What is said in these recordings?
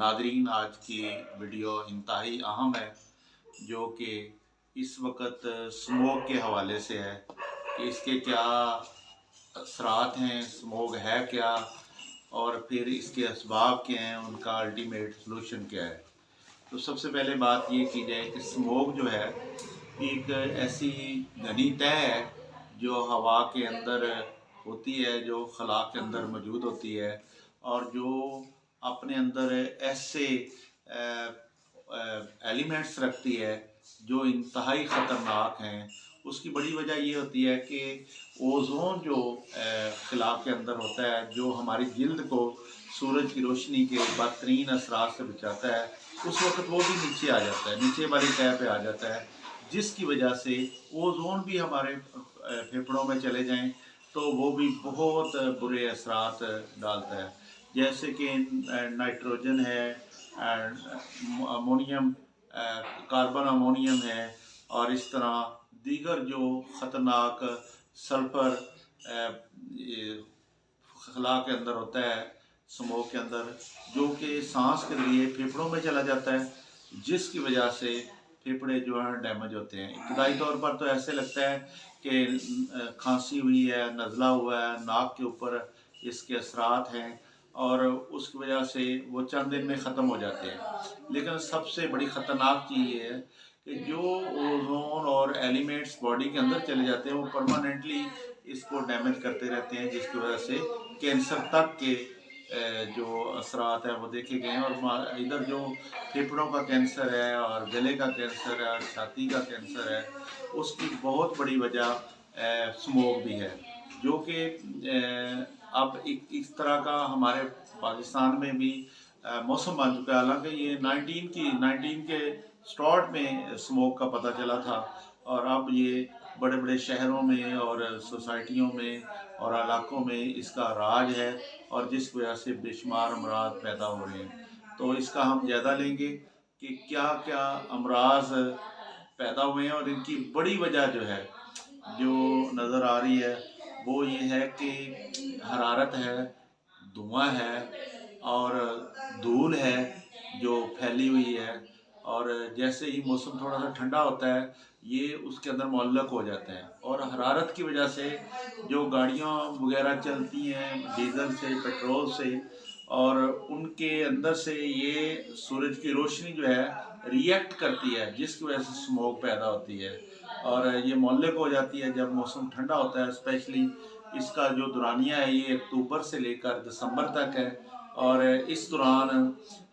Nadreen, आज की video इंतहाई अहम है जो कि इस वक्त स्मोक के हवाले से है कि इसके क्या असरात हैं, स्मोक है क्या और फिर इसके असबाब क्या हैं, उनका अल्टीमेट सलूशन क्या है। तो सबसे पहले बात ये की जाए कि स्मोक जो है एक ऐसी घनी तह है जो हवा के अंदर होती है, जो खला के अंदर मौजूद होती है और जो अपने अंदर ऐसे एलिमेंट्स रखती है जो इंतहाई ख़तरनाक हैं। उसकी बड़ी वजह ये होती है कि ओज़ोन जो खला के अंदर होता है, जो हमारी जिल्द को सूरज की रोशनी के बदतरीन असरात से बचाता है, उस वक्त वो भी नीचे आ जाता है, नीचे वाली तह पे आ जाता है, जिसकी वजह से ओज़ोन भी हमारे फेफड़ों में चले जाएं तो वो भी बहुत बुरे असरात डालता है। जैसे कि नाइट्रोजन है, अमोनियम, कार्बन अमोनियम है और इस तरह दीगर जो ख़तरनाक सल्फ़र खला के अंदर होता है, स्मोक के अंदर, जो कि सांस के लिए फेफड़ों में चला जाता है, जिसकी वजह से फेफड़े जो हैं डैमेज होते हैं। इब्तदाई तौर पर तो ऐसे लगता है कि खांसी हुई है, नज़ला हुआ है, नाक के ऊपर इसके असरात हैं और उसकी वजह से वो चंद दिन में ख़त्म हो जाते हैं। लेकिन सबसे बड़ी ख़तरनाक चीज़ ये है कि जो ओज़ोन और एलिमेंट्स बॉडी के अंदर चले जाते हैं वो परमानेंटली इसको डैमेज करते रहते हैं, जिसकी वजह से कैंसर तक के जो असरात हैं वो देखे गए हैं। और इधर जो फेफड़ों का कैंसर है और गले का कैंसर है और छाती का कैंसर है, उसकी बहुत बड़ी वजह स्मोक भी है, जो कि अब इस तरह का हमारे पाकिस्तान में भी मौसम बन चुका है। हालांकि ये 19 के स्टार्ट में स्मोक का पता चला था और अब ये बड़े बड़े शहरों में और सोसाइटियों में और इलाकों में इसका राज है और जिस वजह से बेशुमार अमराज पैदा हो रहे हैं। तो इसका हम ज़्यादा लेंगे कि क्या क्या अमराज पैदा हुए हैं और इनकी बड़ी वजह जो है, जो नज़र आ रही है, वो ये है कि हरारत है, धुआं है और धूल है जो फैली हुई है। और जैसे ही मौसम थोड़ा सा ठंडा होता है ये उसके अंदर मुअल्लक हो जाता है और हरारत की वजह से जो गाड़ियाँ वगैरह चलती हैं डीजल से, पेट्रोल से, और उनके अंदर से ये सूरज की रोशनी जो है रिएक्ट करती है, जिसकी वजह से स्मोक पैदा होती है और ये मुअल्लक हो जाती है जब मौसम ठंडा होता है। स्पेशली इसका जो दौरानिया है ये अक्टूबर से लेकर दिसंबर तक है और इस दौरान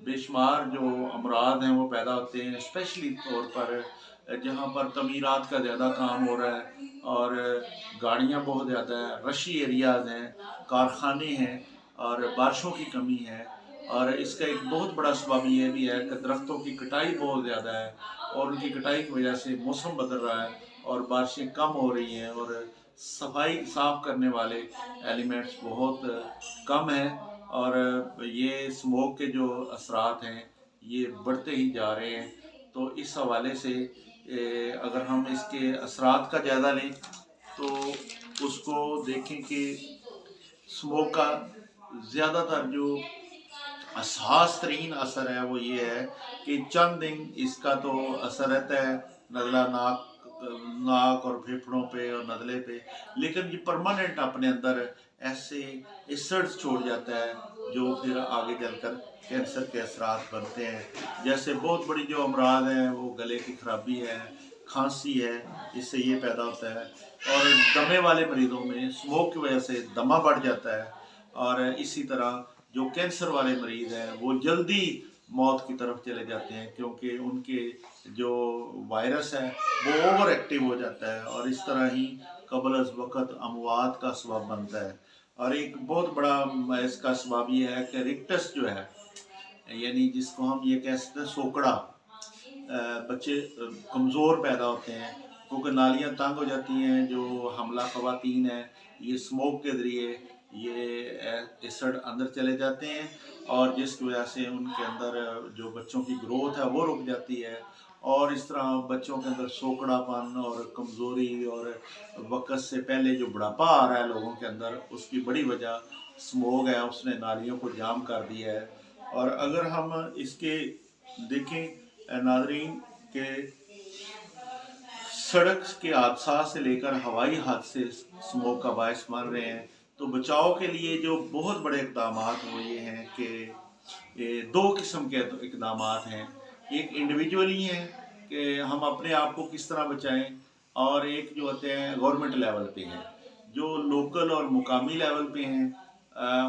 बेशुमार जो अमराज हैं वो पैदा होते हैं, स्पेशली तौर पर जहाँ पर तमीरात का ज़्यादा काम हो रहा है और गाड़ियाँ बहुत ज़्यादा हैं, रशी एरियाज़ हैं, कारखाने हैं और बारिशों की कमी है। और इसका एक बहुत बड़ा सबब ये भी है कि दरख्तों की कटाई बहुत ज़्यादा है और उनकी कटाई की वजह से मौसम बदल रहा है और बारिशें कम हो रही हैं और सफाई साफ करने वाले एलिमेंट्स बहुत कम हैं और ये स्मोक के जो असरात हैं ये बढ़ते ही जा रहे हैं। तो इस हवाले से अगर हम इसके असरात का जायज़ा लें तो उसको देखें कि स्मोक का ज़्यादातर जो असहास तरीन असर है वो ये है कि चंद दिन इसका तो असर रहता है, नज़ला नाक और फेफड़ों पे और नज़ले पे, लेकिन ये परमानेंट अपने अंदर ऐसे एसिड्स छोड़ जाता है जो फिर आगे चलकर कैंसर के असरात बनते हैं। जैसे बहुत बड़ी जो अमराज हैं वो गले की खराबी है, खांसी है, इससे ये पैदा होता है और दमे वाले मरीज़ों में स्मोक की वजह से दमा बढ़ जाता है और इसी तरह जो कैंसर वाले मरीज़ हैं वो जल्दी मौत की तरफ चले जाते हैं क्योंकि उनके जो वायरस है वो ओवर एक्टिव हो जाता है और इस तरह ही कबल अज़ वक़्त अमवात का सबब बनता है। और एक बहुत बड़ा इसका सबब ये है कि रिक्टस जो है, यानी जिसको हम ये कह सकते हैं सोकड़ा, बच्चे कमज़ोर पैदा होते हैं क्योंकि नालियाँ तंग हो जाती हैं। जो हमला ख़वातीन है ये स्मोक के ज़रिए ये एसिड अंदर चले जाते हैं और जिसकी वजह से उनके अंदर जो बच्चों की ग्रोथ है वो रुक जाती है और इस तरह बच्चों के अंदर सोकड़ापन और कमज़ोरी और वक़्त से पहले जो बुढ़ापा आ रहा है लोगों के अंदर, उसकी बड़ी वजह स्मोक है। उसने नालियों को जाम कर दिया है और अगर हम इसके देखें नाज़रीन के सड़क के हादसा से लेकर हवाई हादसे स्मोक का बायस बन रहे हैं, तो बचाव के लिए जो बहुत बड़े इकदाम वो ये हैं कि ये दो किस्म के इकदाम हैं। एक इंडिविजुअली हैं कि हम अपने आप को किस तरह बचाएं, और एक जो होते हैं गवर्नमेंट लेवल पे हैं, जो लोकल और मुकामी लेवल पे हैं।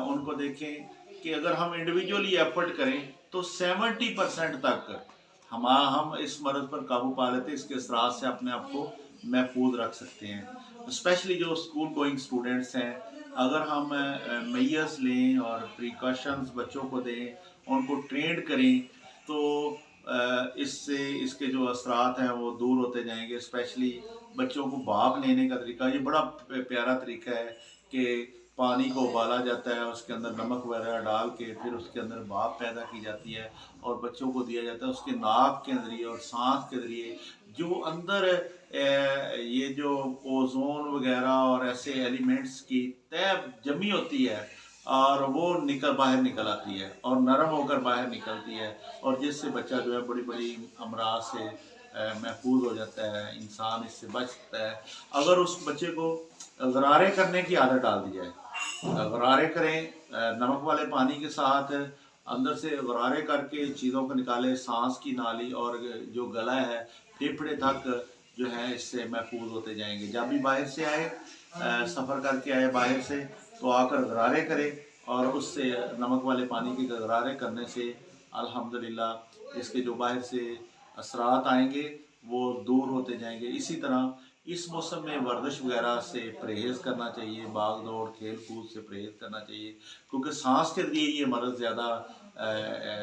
उनको देखें कि अगर हम इंडिविजुअली एफर्ट करें तो 70% तक हम इस मर्ज़ पर काबू पा लेते हैं, इसके असरात से अपने आप को महफूज रख सकते हैं। स्पेशली जो स्कूल गोइंग स्टूडेंट्स हैं, अगर हम मेजर्स लें और प्रिकॉशंस बच्चों को दें, उनको ट्रेंड करें, तो इससे इसके जो असरात हैं वो दूर होते जाएंगे। स्पेशली बच्चों को भाप लेने का तरीका, ये बड़ा प्यारा तरीका है कि पानी को उबाला जाता है, उसके अंदर नमक वगैरह डाल के फिर उसके अंदर भाप पैदा की जाती है और बच्चों को दिया जाता है। उसके नाक के ज़रिए और सांस के ज़रिए जो अंदर ये जो ओजोन वगैरह और ऐसे एलिमेंट्स की तय जमी होती है और वो बाहर निकल आती है और नरम होकर बाहर निकलती है, और जिससे बच्चा जो है बड़ी बड़ी अमराज से महफूज हो जाता है, इंसान इससे बच सकता है। अगर उस बच्चे को गरारे करने की आदत डाल दी जाए, गरारे करें नमक वाले पानी के साथ, अंदर से गरारे करके चीज़ों को निकाले, सांस की नाली और जो गला है फेफड़े तक जो है इससे महफूज होते जाएंगे। जब भी बाहर से आए, सफ़र करके आए बाहर से, तो आकर गरारे करें, और उससे नमक वाले पानी के गरारे करने से अल्हम्दुलिल्लाह इसके जो बाहर से असरात आएंगे वो दूर होते जाएंगे। इसी तरह इस मौसम में वर्जिश वगैरह से परहेज़ करना चाहिए, भाग दौड़ खेल कूद से परहेज़ करना चाहिए, क्योंकि सांस के लिए ये मर्ज़ ज़्यादा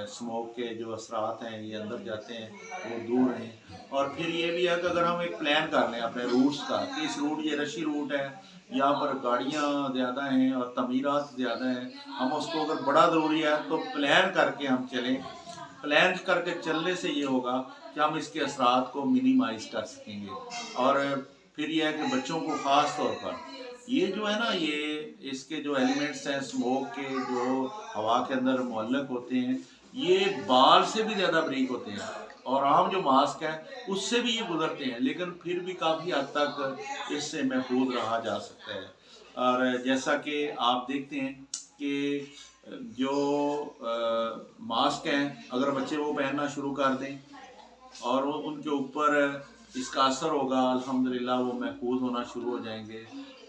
स्मोक के जो असरात हैं ये अंदर जाते हैं, वो दूर हैं। और फिर ये भी है कि अगर हम एक प्लान कर लें अपने रूट्स का कि इस रूट, ये रशी रूट है, यहाँ पर गाड़ियाँ ज़्यादा हैं और तमीरात ज़्यादा हैं, हम उसको अगर बड़ा ज़रूरी है तो प्लान करके हम चलें। प्लान करके चलने से ये होगा कि हम इसके असरात को मिनिमाइज कर सकेंगे। और फिर यह है कि बच्चों को ख़ास तौर पर ये जो है ना, ये इसके जो एलिमेंट्स हैं स्मोक के, जो हवा के अंदर मुअल्लक होते हैं, ये बाल से भी ज़्यादा बारीक होते हैं और आम जो मास्क है उससे भी ये गुजरते हैं, लेकिन फिर भी काफ़ी हद तक इससे महफूज रहा जा सकता है। और जैसा कि आप देखते हैं कि जो मास्क हैं, अगर बच्चे वो पहनना शुरू कर दें और वो उनके ऊपर इसका असर होगा, अल्हम्दुलिल्लाह वो महफूज होना शुरू हो जाएंगे।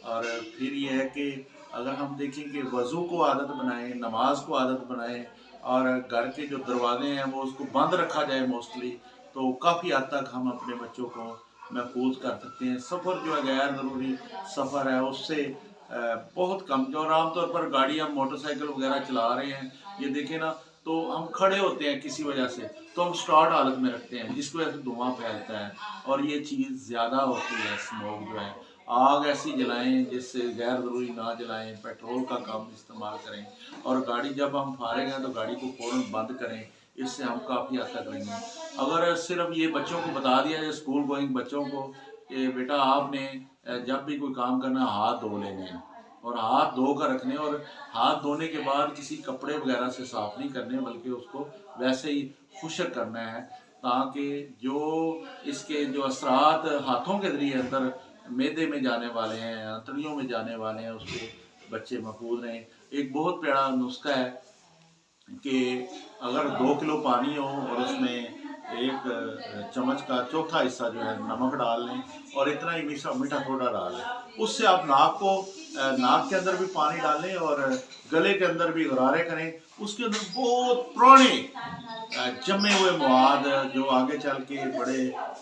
और फिर ये है कि अगर हम देखें कि वज़ू को आदत बनाएं, नमाज को आदत बनाएं, और घर के जो दरवाजे हैं वो उसको बंद रखा जाए मोस्टली, तो काफ़ी हद तक हम अपने बच्चों को महफूज कर सकते हैं। सफ़र जो है गैर ज़रूरी सफ़र है उससे बहुत कम, जो आमतौर पर गाड़ी हम मोटरसाइकिल वगैरह चला रहे हैं, ये देखें ना, तो हम खड़े होते हैं किसी वजह से, तो हम स्टार्ट हालत में रखते हैं, जिसकी वजह से धुआं फैलता है और ये चीज़ ज़्यादा होती है। स्मोक जो है, आग ऐसी जलाएं जिससे गैर ज़रूरी ना जलाएं, पेट्रोल का कम इस्तेमाल करें, और गाड़ी जब हम फारिग हैं तो गाड़ी को फ़ौरन बंद करें, इससे हम काफ़ी हद तक रहेंगे। अगर सिर्फ ये बच्चों को बता दिया जाए, स्कूल गोइंग बच्चों को, कि बेटा आपने जब भी कोई काम करना है हाथ धो लेने हैं, और हाथ धो कर रखने, और हाथ धोने के बाद किसी कपड़े वगैरह से साफ़ नहीं करने, बल्कि उसको वैसे ही खुश्क करना है, ताकि जो इसके जो असरात हाथों के ज़रिए अंदर मैदे में जाने वाले हैं, आंतड़ियों में जाने वाले हैं, उससे बच्चे महफूज रहें। एक बहुत प्यारा नुस्खा है कि अगर 2 किलो पानी हो और उसमें 1 चम्मच का चौथा हिस्सा जो है नमक डाल लें, और इतना ही मीठा सोडा डाल लें, उससे आप नाक के अंदर भी पानी डालें और गले के अंदर भी गरारे करें, उसके अंदर बहुत पुराने जमे हुए मवाद जो आगे चल के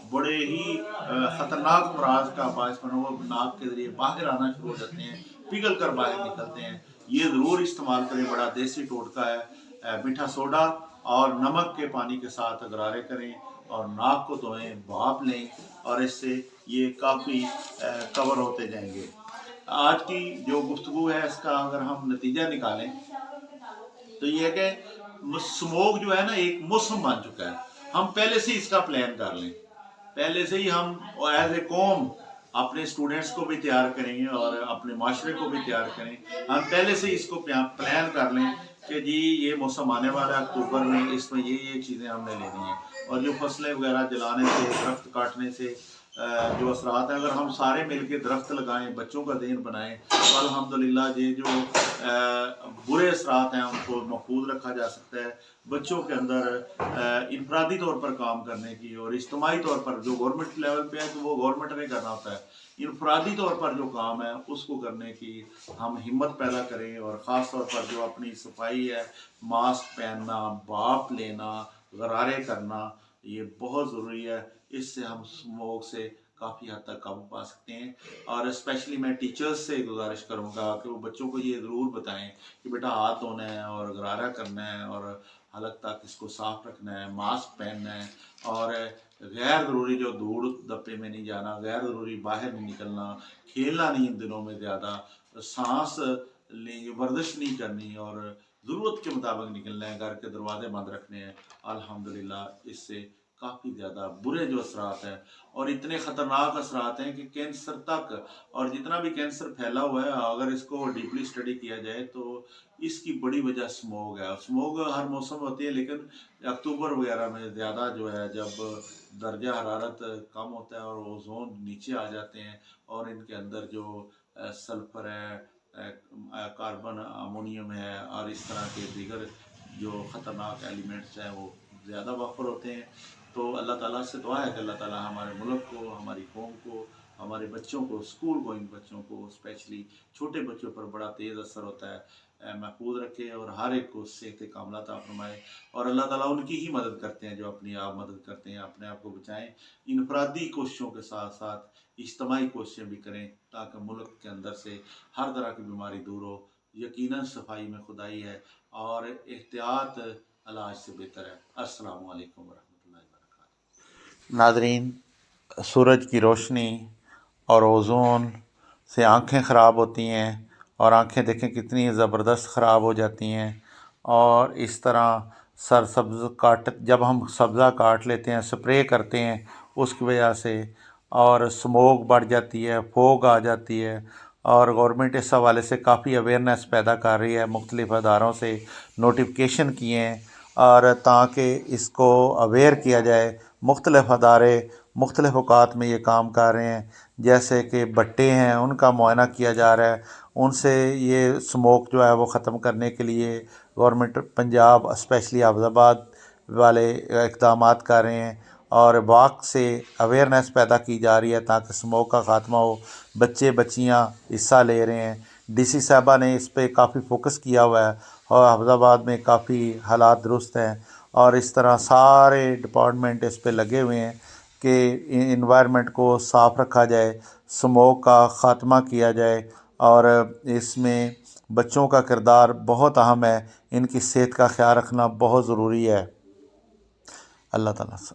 बड़े ही ख़तरनाक अमराज का बायस बने, वो नाक के ज़रिए बाहर आना शुरू हो जाते हैं, पिघल कर बाहर निकलते हैं। ये ज़रूर इस्तेमाल करें, बड़ा देसी टोटका है। मीठा सोडा और नमक के पानी के साथ गरारे करें और नाक को धोएं, भाप लें, और इससे ये काफ़ी कवर होते जाएंगे। आज की जो गुफ्तगू है इसका अगर हम नतीजा निकालें तो ये है कि स्मोक जो है ना एक मौसम बन चुका है। हम पहले से इसका प्लान कर लें, पहले से ही हम एज ए कौम अपने स्टूडेंट्स को भी तैयार करेंगे और अपने माशरे को भी तैयार करें। हम पहले से इसको प्लान कर लें کہ جی یہ موسم آنے والا ہے اکتوبر میں، اس میں یہ چیزیں ہم نے لینی ہیں، اور جو فصلیں وغیرہ جلانے سے، درخت کاٹنے سے جو اثرات ہیں، اگر ہم سارے مل کے درخت لگائیں، بچوں کا ذہن بنائیں تو الحمدللہ یہ جو برے اثرات ہیں ان کو محفوظ رکھا جا سکتا ہے۔ بچوں کے اندر انفرادی طور پر کام کرنے کی اور اجتماعی طور پر جو گورنمنٹ لیول پہ ہے تو وہ گورنمنٹ نے کرنا ہوتا ہے، انفرادی طور پر جو کام ہے اس کو کرنے کی ہم ہمت پیدا کریں، اور خاص طور پر جو اپنی صفائی ہے، ماسک پہننا، بھاپ لینا، غرارے کرنا، یہ بہت ضروری ہے۔ اس سے ہم اسموگ سے کافی حد تک قابو پا سکتے ہیں۔ اور اسپیشلی میں ٹیچرز سے گزارش کروں گا کہ وہ بچوں کو یہ ضرور بتائیں کہ بیٹا ہاتھ دھونا ہے اور غرارہ کرنا ہے اور حلق تک اس کو صاف رکھنا ہے، ماسک پہننا ہے، اور غیر ضروری جو دھوڑ دھپے میں نہیں جانا، غیر ضروری باہر نہیں نکلنا، کھیلنا نہیں ان دنوں میں زیادہ، سانس ورزش نہیں کرنی، اور ضرورت کے مطابق نکلنا ہے، گھر کے دروازے بند رکھنے ہیں۔ الحمدللہ اس سے کافی زیادہ برے جو اثرات ہیں، اور اتنے خطرناک اثرات ہیں کہ کینسر تک، اور جتنا بھی کینسر پھیلا ہوا ہے اگر اس کو ڈیپلی اسٹڈی کیا جائے تو اس کی بڑی وجہ سموگ ہے۔ سموگ ہر موسم ہوتی ہے، لیکن اکتوبر وغیرہ میں زیادہ جو ہے جب درجہ حرارت کم ہوتا ہے اور اوزون نیچے آ جاتے ہیں، اور ان کے اندر جو سلفر ہے، کاربن امونیم ہے، اور اس طرح کے دیگر جو خطرناک ایلیمنٹس ہیں وہ زیادہ وافر ہوتے ہیں۔ تو اللہ تعالیٰ سے دعا ہے کہ اللہ تعالیٰ ہمارے ملک کو، ہماری قوم کو، ہمارے بچوں کو، اسکول گوئنگ بچوں کو، اسپیشلی چھوٹے بچوں پر بڑا تیز اثر ہوتا ہے، محفوظ رکھے، اور ہر ایک کو صحت کاملہ عطا فرمائے۔ اور اللہ تعالیٰ ان کی ہی مدد کرتے ہیں جو اپنی آپ مدد کرتے ہیں، اپنے آپ کو بچائیں۔ انفرادی کوششوں کے ساتھ ساتھ اجتماعی کوششیں بھی کریں تاکہ ملک کے اندر سے ہر طرح کی بیماری دور ہو۔ یقیناً صفائی میں خدائی ہے، اور احتیاط علاج سے بہتر ہے۔ السلام علیکم ورحمۃ اللہ وبرکاتہ۔ ناظرین، سورج کی روشنی اور اوزون سے آنکھیں خراب ہوتی ہیں، اور آنکھیں دیکھیں کتنی زبردست خراب ہو جاتی ہیں، اور اس طرح جب ہم سبزہ کاٹ لیتے ہیں، سپرے کرتے ہیں اس کی وجہ سے، اور اسموگ بڑھ جاتی ہے، فوگ آ جاتی ہے، اور گورنمنٹ اس حوالے سے کافی اویئرنیس پیدا کر رہی ہے، مختلف اداروں سے نوٹیفیکیشن کیے ہیں، اور تاکہ اس کو اویئر کیا جائے۔ مختلف ادارے مختلف اوقات میں یہ کام کر رہے ہیں، جیسے کہ بٹے ہیں ان کا معائنہ کیا جا رہا ہے، ان سے یہ اسموک جو ہے وہ ختم کرنے کے لیے گورنمنٹ پنجاب اسپیشلی حافظ آباد والے اقدامات کر رہے ہیں، اور واک سے اویئرنیس پیدا کی جا رہی ہے تاکہ اسموک کا خاتمہ ہو۔ بچے بچیاں حصہ لے رہے ہیں، ڈی سی صاحبہ نے اس پہ کافی فوکس کیا ہوا ہے، اور حافظ آباد میں کافی حالات درست ہیں، اور اس طرح سارے ڈپارٹمنٹ اس پہ لگے ہوئے ہیں کہ انوائرمنٹ کو صاف رکھا جائے، اسموک کا خاتمہ کیا جائے، اور اس میں بچوں کا کردار بہت اہم ہے، ان کی صحت کا خیال رکھنا بہت ضروری ہے۔ اللہ تعالیٰ سے